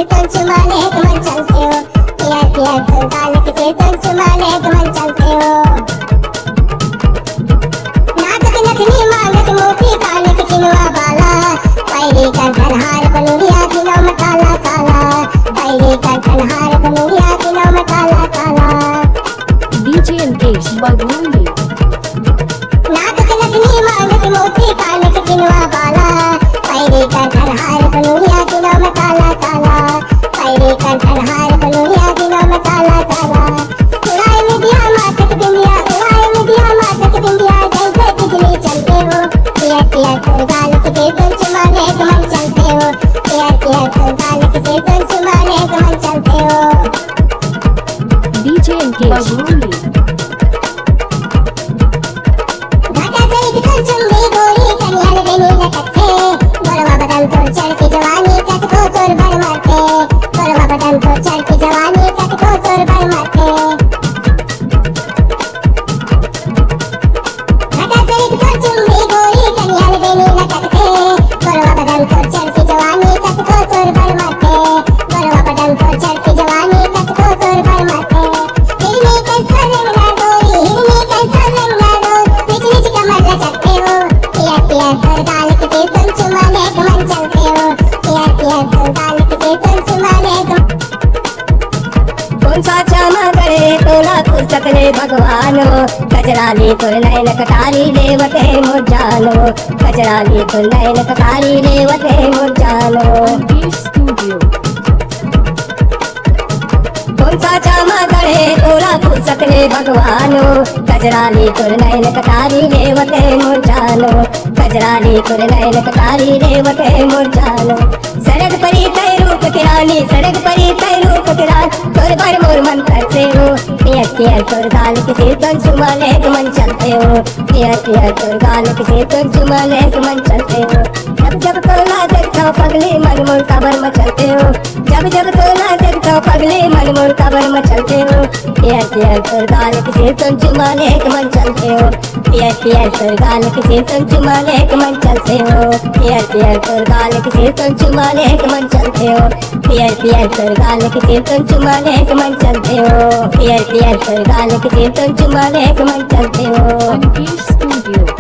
किसे तुम चुमा ले तुम चलते हो, पियर पियर तो गाल किसे तुम चुमा ले तुम चलते हो। नाक के नथनी मांगत मोती कान के किनवा बाला, पैरी का धनहार बनुरिया दिनों में काला काला, पैरी का धनहार बनुरिया दिनों में काला काला। DJ Mukesh Bagoli. नाक के नथनी मांगत मोती कान के किनवा बाला, पैरी का धनहार बनुरिया दिनों में काला काला, पैरी का धनहार बनुरिया दिनों में काला काला। उड़ाए मिदिया माथक बिंदिया, उड़ाए मिदिया माथक बिंदिया, जैसे बिजली चलते हो, पियर पियर तो गाल किसे तुम चुमा ले तुम चलते हो, पियर पियर तो गाल किसे तुम चुमा ले तुम चलते हो। DJ Mukesh Bagoli. घाटा चरित कर चुम्बी गोरी कन्हैया बेनी लटकते, गोरवा बदन तोड़ चढ़ की जवानी कट को तोड़ भर मारते, गोरवा बदन तोड़ चढ़ की जवानी कट को तोड़ भर मारते। घाटा चरित कर चुम्बी गोरी कन्हैया बेनी लटकते, गोरवा बदन तोड़ चढ़ की जवानी कट को तोड़ भर मारते, गोरवा बदन तोड़ चढ़ की जवानी कट को तोड़ भर मारते। हिरनी कैसा रंगा गोरी, हिरनी कैसा रंगा गोरी, निच निच कमर लचकते हो, पियर पियर तो गाल किसे तुम चुमा ले तुम चलते हो, पियर पियर तो गाल किसे तुम चुमा ले तुम। कौन सा चामा करे तोला पुस्तक ले भगवानो, कचराली तो नैन कटारी देवते मुझानो, कचराली तो नैन कटारी देवते मुझानो। Mukesh Studio. कौन सा चामा करे तोला पुस्तक ले भगवानो, कचराली तो नैन कटारी देवते मुझानो, कचराली तो नैन कटारी देवते मुझानो। सड़क परी तय रूप की रानी, सड़क परी तय रूप की रानी, तोर पर मोर मन करते हो, पियर पियर तोर गाल किसे तुम चुमा ले तुम चलते हो, पियर पियर तोर गाल किसे तुम चुमा ले तुम चलते हो। जब जब तोला देखता हूँ पगली मन मोर कबर मचलते हो, जब जब तोला देखता हूँ पगली मन मोर कबर मचलते हो, पियर पियर तोर गाल किसे तुम चुमा ले तुम चलते हो, पियर पियर तोर गाल किसे तुम चुमा ले तुम चलते हो, पियर पियर तोर गाल किसे तुम चुमा ले तुम चलते हो, पियर पियर तोर गाल किसे तुम चुमा ले तुम चलते हो, पियर पियर तोर गाल किसे तुम चुमा ले तुम चलते हो। Mukesh Studio.